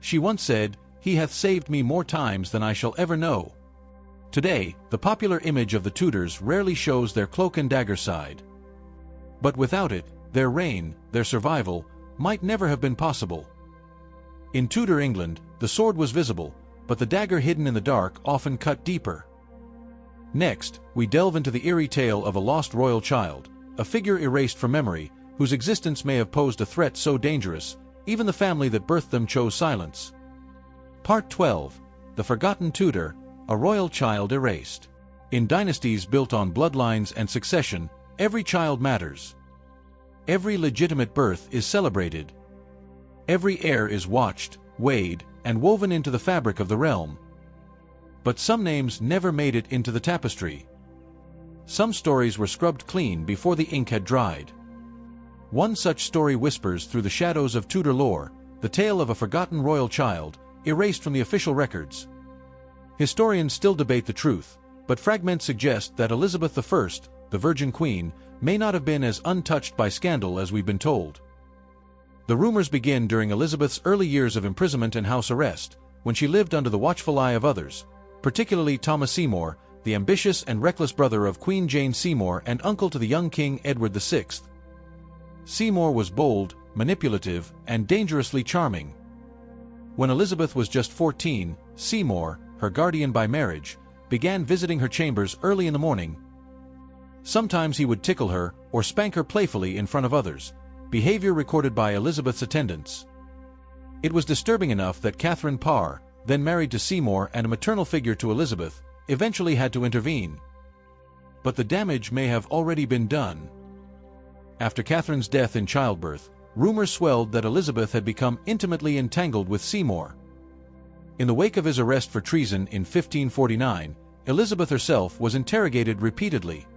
She once said, "He hath saved me more times than I shall ever know." Today, the popular image of the Tudors rarely shows their cloak and dagger side. But without it, their reign, their survival, might never have been possible. In Tudor England, the sword was visible, but the dagger hidden in the dark often cut deeper. Next, we delve into the eerie tale of a lost royal child, a figure erased from memory, whose existence may have posed a threat so dangerous, even the family that birthed them chose silence. Part 12. The Forgotten Tudor, a royal child erased. In dynasties built on bloodlines and succession, every child matters. Every legitimate birth is celebrated. Every heir is watched, weighed, and woven into the fabric of the realm. But some names never made it into the tapestry. Some stories were scrubbed clean before the ink had dried. One such story whispers through the shadows of Tudor lore, the tale of a forgotten royal child, erased from the official records. Historians still debate the truth, but fragments suggest that Elizabeth I, the Virgin Queen, may not have been as untouched by scandal as we've been told. The rumors begin during Elizabeth's early years of imprisonment and house arrest, when she lived under the watchful eye of others, particularly Thomas Seymour, the ambitious and reckless brother of Queen Jane Seymour and uncle to the young King Edward VI. Seymour was bold, manipulative, and dangerously charming. When Elizabeth was just 14, Seymour, her guardian by marriage, began visiting her chambers early in the morning. Sometimes he would tickle her or spank her playfully in front of others, behavior recorded by Elizabeth's attendants. It was disturbing enough that Catherine Parr, then married to Seymour and a maternal figure to Elizabeth, eventually had to intervene. But the damage may have already been done. After Catherine's death in childbirth, rumors swelled that Elizabeth had become intimately entangled with Seymour. In the wake of his arrest for treason in 1549, Elizabeth herself was interrogated repeatedly.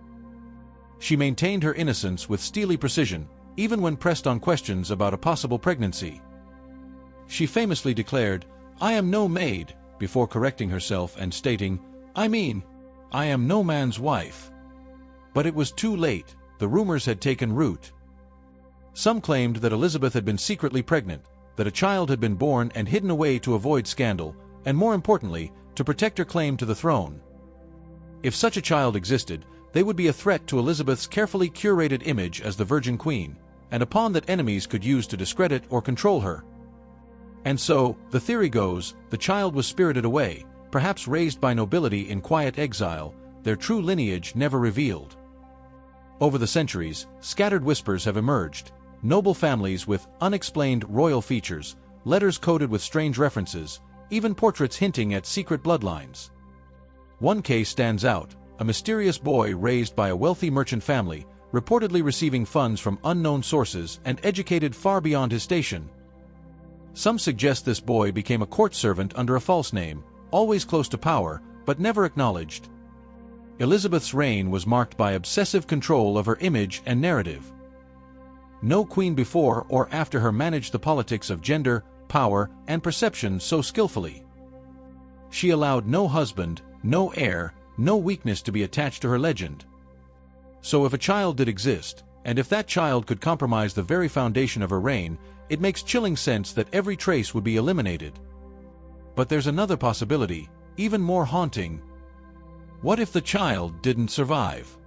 She maintained her innocence with steely precision, even when pressed on questions about a possible pregnancy. She famously declared, "I am no maid," before correcting herself and stating, "I am no man's wife." But it was too late, the rumors had taken root. Some claimed that Elizabeth had been secretly pregnant, that a child had been born and hidden away to avoid scandal, and more importantly, to protect her claim to the throne. If such a child existed, they would be a threat to Elizabeth's carefully curated image as the Virgin Queen, and a pawn that enemies could use to discredit or control her. And so, the theory goes, the child was spirited away, perhaps raised by nobility in quiet exile, their true lineage never revealed. Over the centuries, scattered whispers have emerged, noble families with unexplained royal features, letters coded with strange references, even portraits hinting at secret bloodlines. One case stands out, a mysterious boy raised by a wealthy merchant family, reportedly receiving funds from unknown sources and educated far beyond his station. Some suggest this boy became a court servant under a false name, always close to power, but never acknowledged. Elizabeth's reign was marked by obsessive control of her image and narrative. No queen before or after her managed the politics of gender, power, and perception so skillfully. She allowed no husband, no heir, no weakness to be attached to her legend. So if a child did exist, and if that child could compromise the very foundation of her reign, it makes chilling sense that every trace would be eliminated. But there's another possibility, even more haunting. What if the child didn't survive?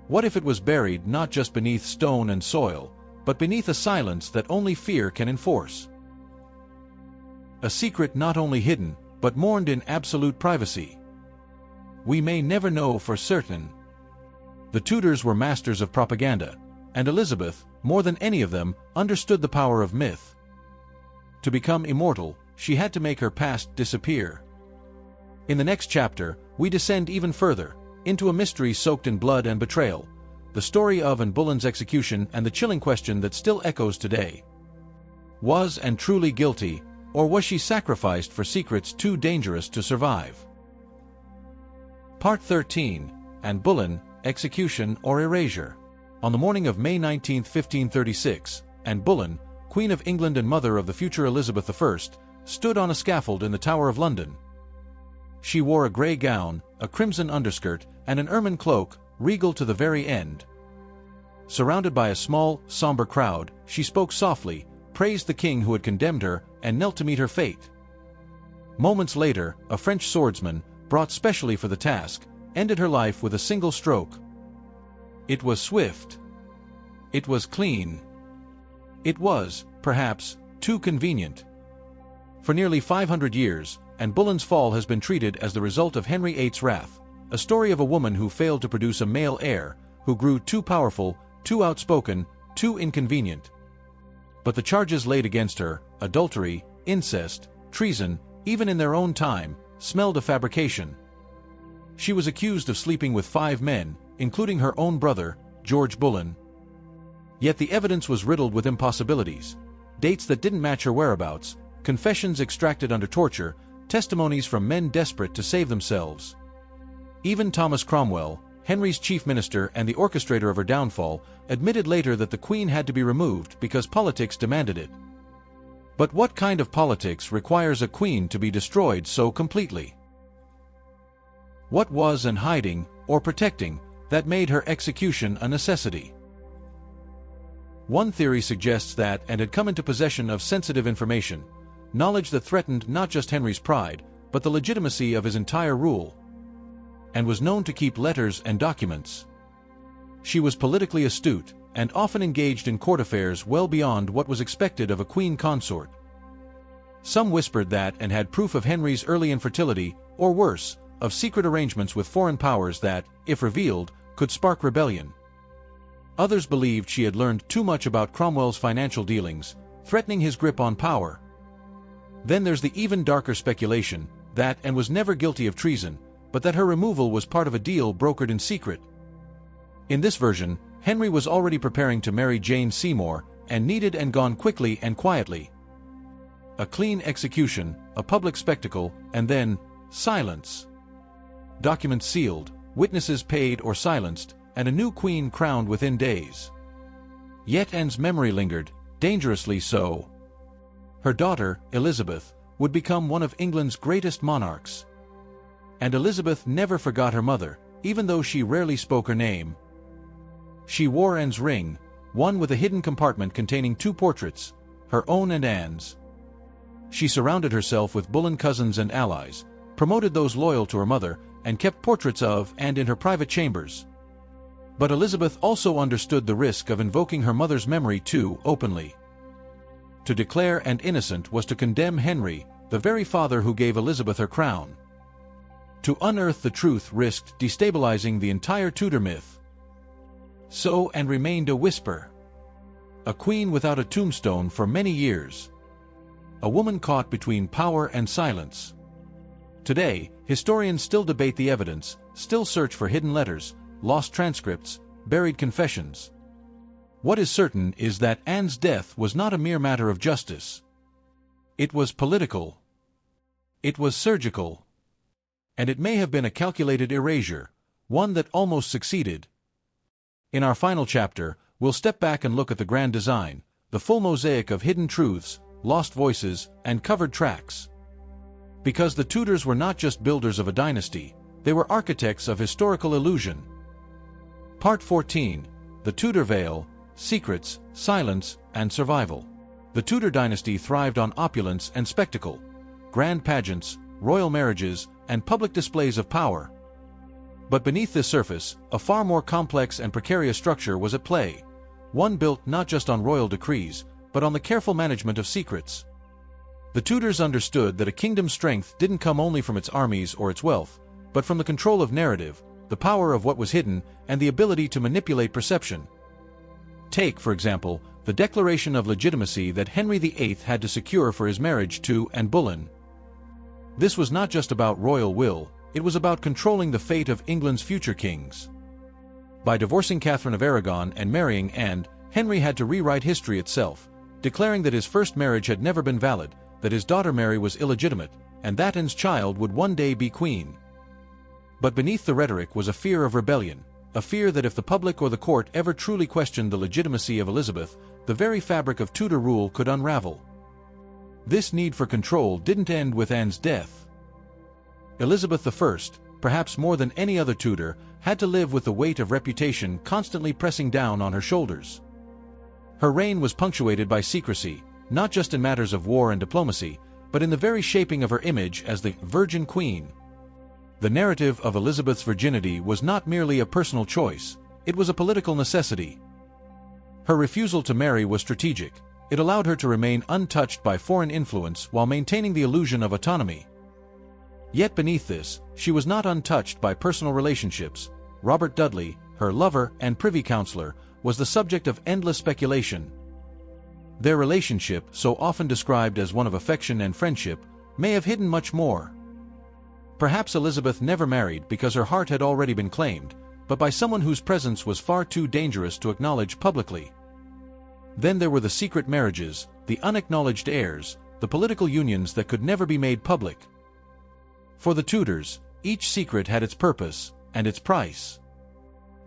What if it was buried not just beneath stone and soil, but beneath a silence that only fear can enforce? A secret not only hidden, but mourned in absolute privacy. We may never know for certain. The Tudors were masters of propaganda, and Elizabeth, more than any of them, understood the power of myth. To become immortal, she had to make her past disappear. In the next chapter, we descend even further, into a mystery soaked in blood and betrayal, the story of Anne Boleyn's execution and the chilling question that still echoes today. Was Anne truly guilty, or was she sacrificed for secrets too dangerous to survive? Part 13. Anne Boleyn, Execution or Erasure. On the morning of May 19, 1536, Anne Boleyn, Queen of England and mother of the future Elizabeth I, stood on a scaffold in the Tower of London. She wore a grey gown, a crimson underskirt, and an ermine cloak, regal to the very end. Surrounded by a small, somber crowd, she spoke softly, praised the king who had condemned her, and knelt to meet her fate. Moments later, a French swordsman, brought specially for the task, ended her life with a single stroke. It was swift. It was clean. It was, perhaps, too convenient. For nearly 500 years, Anne Boleyn's fall has been treated as the result of Henry VIII's wrath, a story of a woman who failed to produce a male heir, who grew too powerful, too outspoken, too inconvenient. But the charges laid against her, adultery, incest, treason, even in their own time, smelled of fabrication. She was accused of sleeping with 5 men, including her own brother, George Boleyn. Yet the evidence was riddled with impossibilities: dates that didn't match her whereabouts, confessions extracted under torture, testimonies from men desperate to save themselves. Even Thomas Cromwell, Henry's chief minister and the orchestrator of her downfall, admitted later that the Queen had to be removed because politics demanded it. But what kind of politics requires a queen to be destroyed so completely? What was Anne hiding, or protecting, that made her execution a necessity? One theory suggests that Anne had come into possession of sensitive information, knowledge that threatened not just Henry's pride, but the legitimacy of his entire rule, and was known to keep letters and documents. She was politically astute, and often engaged in court affairs well beyond what was expected of a queen consort. Some whispered that Anne had proof of Henry's early infertility, or worse, of secret arrangements with foreign powers that, if revealed, could spark rebellion. Others believed she had learned too much about Cromwell's financial dealings, threatening his grip on power. Then there's the even darker speculation that Anne was never guilty of treason, but that her removal was part of a deal brokered in secret. In this version, Henry was already preparing to marry Jane Seymour, and needed Anne gone quickly and quietly. A clean execution, a public spectacle, and then silence. Documents sealed, witnesses paid or silenced, and a new queen crowned within days. Yet Anne's memory lingered, dangerously so. Her daughter, Elizabeth, would become one of England's greatest monarchs. And Elizabeth never forgot her mother, even though she rarely spoke her name. She wore Anne's ring, one with a hidden compartment containing 2 portraits, her own and Anne's. She surrounded herself with Boleyn cousins and allies, promoted those loyal to her mother, and kept portraits of and in her private chambers. But Elizabeth also understood the risk of invoking her mother's memory too openly. To declare Anne innocent was to condemn Henry, the very father who gave Elizabeth her crown. To unearth the truth risked destabilizing the entire Tudor myth. So Anne remained a whisper. A queen without a tombstone for many years. A woman caught between power and silence. Today, historians still debate the evidence, still search for hidden letters, lost transcripts, buried confessions. What is certain is that Anne's death was not a mere matter of justice. It was political. It was surgical. And it may have been a calculated erasure, one that almost succeeded. In our final chapter, we'll step back and look at the grand design, the full mosaic of hidden truths, lost voices, and covered tracks. Because the Tudors were not just builders of a dynasty, they were architects of historical illusion. Part 14, The Tudor Veil, Secrets, Silence, and Survival. The Tudor dynasty thrived on opulence and spectacle, grand pageants, royal marriages, and public displays of power. But beneath this surface, a far more complex and precarious structure was at play, one built not just on royal decrees, but on the careful management of secrets. The Tudors understood that a kingdom's strength didn't come only from its armies or its wealth, but from the control of narrative, the power of what was hidden, and the ability to manipulate perception. Take, for example, the declaration of legitimacy that Henry VIII had to secure for his marriage to Anne Boleyn. This was not just about royal will, it was about controlling the fate of England's future kings. By divorcing Catherine of Aragon and marrying Anne, Henry had to rewrite history itself, declaring that his first marriage had never been valid, that his daughter Mary was illegitimate, and that Anne's child would one day be queen. But beneath the rhetoric was a fear of rebellion, a fear that if the public or the court ever truly questioned the legitimacy of Elizabeth, the very fabric of Tudor rule could unravel. This need for control didn't end with Anne's death. Elizabeth I, perhaps more than any other Tudor, had to live with the weight of reputation constantly pressing down on her shoulders. Her reign was punctuated by secrecy, not just in matters of war and diplomacy, but in the very shaping of her image as the Virgin Queen. The narrative of Elizabeth's virginity was not merely a personal choice, it was a political necessity. Her refusal to marry was strategic. It allowed her to remain untouched by foreign influence while maintaining the illusion of autonomy. Yet beneath this, she was not untouched by personal relationships. Robert Dudley, her lover and privy councillor, was the subject of endless speculation. Their relationship, so often described as one of affection and friendship, may have hidden much more. Perhaps Elizabeth never married because her heart had already been claimed, but by someone whose presence was far too dangerous to acknowledge publicly. Then there were the secret marriages, the unacknowledged heirs, the political unions that could never be made public. For the Tudors, each secret had its purpose and its price.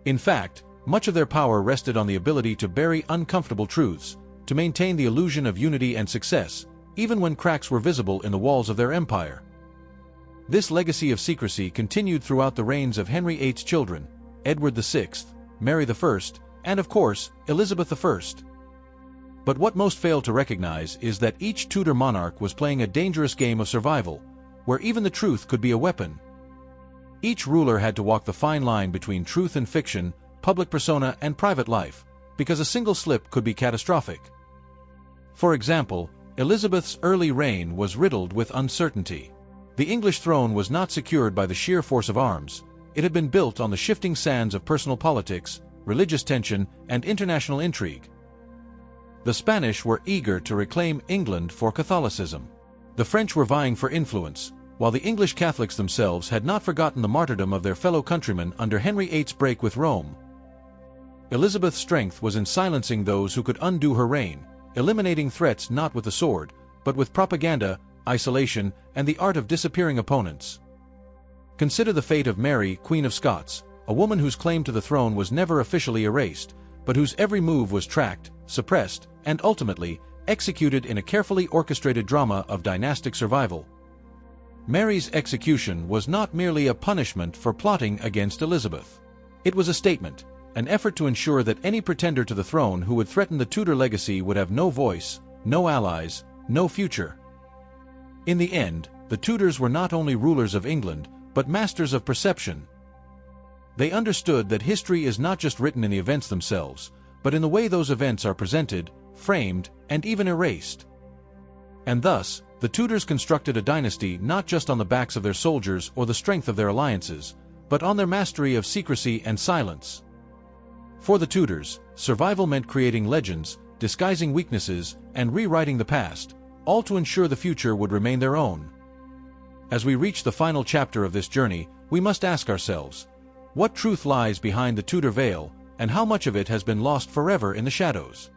In fact, much of their power rested on the ability to bury uncomfortable truths, to maintain the illusion of unity and success, even when cracks were visible in the walls of their empire. This legacy of secrecy continued throughout the reigns of Henry VIII's children, Edward VI, Mary I, and of course, Elizabeth I. But what most fail to recognize is that each Tudor monarch was playing a dangerous game of survival, where even the truth could be a weapon. Each ruler had to walk the fine line between truth and fiction, public persona and private life, because a single slip could be catastrophic. For example, Elizabeth's early reign was riddled with uncertainty. The English throne was not secured by the sheer force of arms. It had been built on the shifting sands of personal politics, religious tension, and international intrigue. The Spanish were eager to reclaim England for Catholicism. The French were vying for influence, while the English Catholics themselves had not forgotten the martyrdom of their fellow countrymen under Henry VIII's break with Rome. Elizabeth's strength was in silencing those who could undo her reign, eliminating threats not with the sword, but with propaganda, isolation, and the art of disappearing opponents. Consider the fate of Mary, Queen of Scots, a woman whose claim to the throne was never officially erased, but whose every move was tracked, suppressed, and ultimately executed in a carefully orchestrated drama of dynastic survival. Mary's execution was not merely a punishment for plotting against Elizabeth. It was a statement, an effort to ensure that any pretender to the throne who would threaten the Tudor legacy would have no voice, no allies, no future. In the end, the Tudors were not only rulers of England, but masters of perception. They understood that history is not just written in the events themselves, but in the way those events are presented, framed, and even erased. And thus, the Tudors constructed a dynasty not just on the backs of their soldiers or the strength of their alliances, but on their mastery of secrecy and silence. For the Tudors, survival meant creating legends, disguising weaknesses, and rewriting the past, all to ensure the future would remain their own. As we reach the final chapter of this journey, we must ask ourselves, what truth lies behind the Tudor veil, and how much of it has been lost forever in the shadows?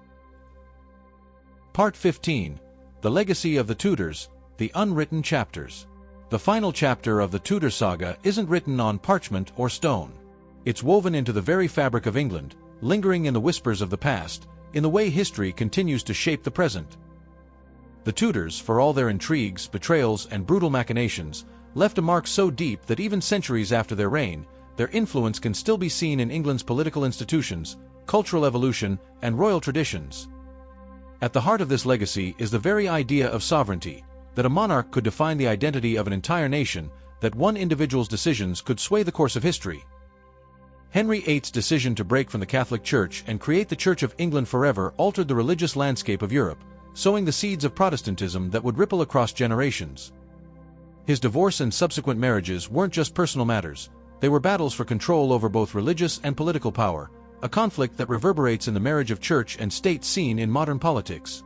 Part 15. The Legacy of the Tudors, the Unwritten Chapters. The final chapter of the Tudor saga isn't written on parchment or stone. It's woven into the very fabric of England, lingering in the whispers of the past, in the way history continues to shape the present. The Tudors, for all their intrigues, betrayals, and brutal machinations, left a mark so deep that even centuries after their reign, their influence can still be seen in England's political institutions, cultural evolution, and royal traditions. At the heart of this legacy is the very idea of sovereignty, that a monarch could define the identity of an entire nation, that one individual's decisions could sway the course of history. Henry VIII's decision to break from the Catholic Church and create the Church of England forever altered the religious landscape of Europe, sowing the seeds of Protestantism that would ripple across generations. His divorce and subsequent marriages weren't just personal matters, they were battles for control over both religious and political power, a conflict that reverberates in the marriage of church and state seen in modern politics.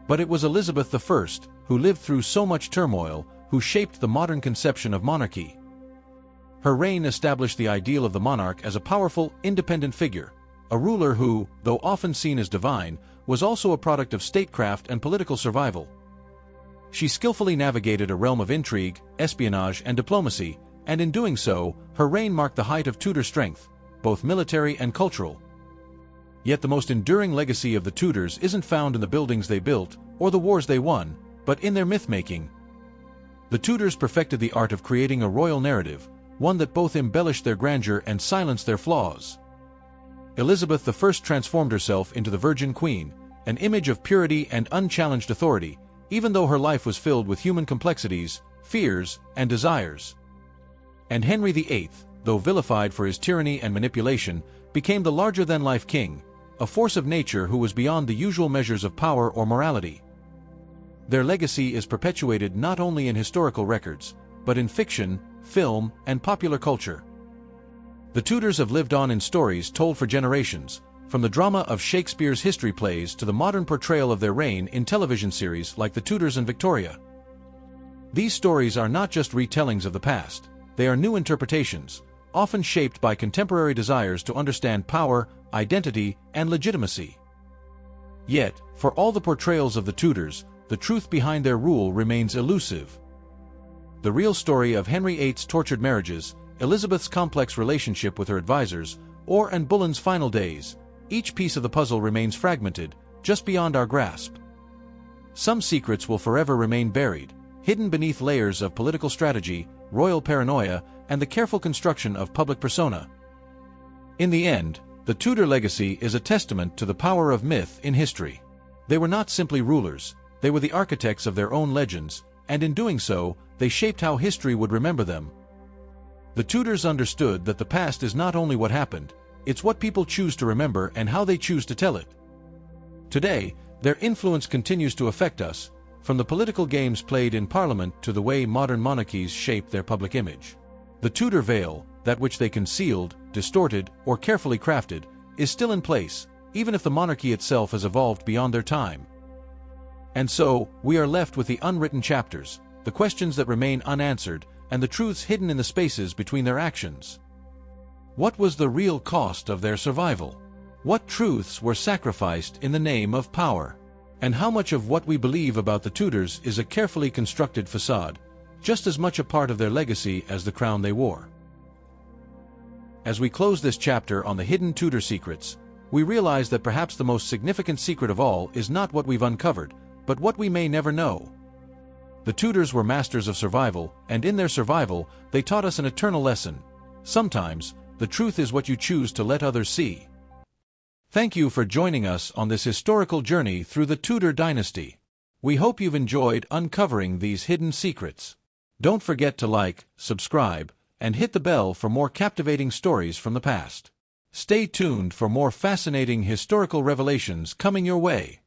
But it was Elizabeth I, who lived through so much turmoil, who shaped the modern conception of monarchy. Her reign established the ideal of the monarch as a powerful, independent figure, a ruler who, though often seen as divine, was also a product of statecraft and political survival. She skillfully navigated a realm of intrigue, espionage, and diplomacy, and in doing so, her reign marked the height of Tudor strength, both military and cultural. Yet the most enduring legacy of the Tudors isn't found in the buildings they built, or the wars they won, but in their myth-making. The Tudors perfected the art of creating a royal narrative, one that both embellished their grandeur and silenced their flaws. Elizabeth I transformed herself into the Virgin Queen, an image of purity and unchallenged authority, even though her life was filled with human complexities, fears, and desires. And Henry VIII, though vilified for his tyranny and manipulation, became the larger-than-life king, a force of nature who was beyond the usual measures of power or morality. Their legacy is perpetuated not only in historical records, but in fiction, film, and popular culture. The Tudors have lived on in stories told for generations, from the drama of Shakespeare's history plays to the modern portrayal of their reign in television series like The Tudors and Victoria. These stories are not just retellings of the past, they are new interpretations, often shaped by contemporary desires to understand power, identity, and legitimacy. Yet, for all the portrayals of the Tudors, the truth behind their rule remains elusive. The real story of Henry VIII's tortured marriages, Elizabeth's complex relationship with her advisors, or Anne Boleyn's final days, each piece of the puzzle remains fragmented, just beyond our grasp. Some secrets will forever remain buried, hidden beneath layers of political strategy, royal paranoia, and the careful construction of public persona. In the end, the Tudor legacy is a testament to the power of myth in history. They were not simply rulers, they were the architects of their own legends, and in doing so, they shaped how history would remember them. The Tudors understood that the past is not only what happened, it's what people choose to remember and how they choose to tell it. Today, their influence continues to affect us, from the political games played in Parliament to the way modern monarchies shape their public image. The Tudor veil, that which they concealed, distorted, or carefully crafted, is still in place, even if the monarchy itself has evolved beyond their time. And so, we are left with the unwritten chapters, the questions that remain unanswered, and the truths hidden in the spaces between their actions. What was the real cost of their survival? What truths were sacrificed in the name of power? And how much of what we believe about the Tudors is a carefully constructed facade, just as much a part of their legacy as the crown they wore? As we close this chapter on the hidden Tudor secrets, we realize that perhaps the most significant secret of all is not what we've uncovered, but what we may never know. The Tudors were masters of survival, and in their survival, they taught us an eternal lesson. Sometimes, the truth is what you choose to let others see. Thank you for joining us on this historical journey through the Tudor dynasty. We hope you've enjoyed uncovering these hidden secrets. Don't forget to like, subscribe, and hit the bell for more captivating stories from the past. Stay tuned for more fascinating historical revelations coming your way.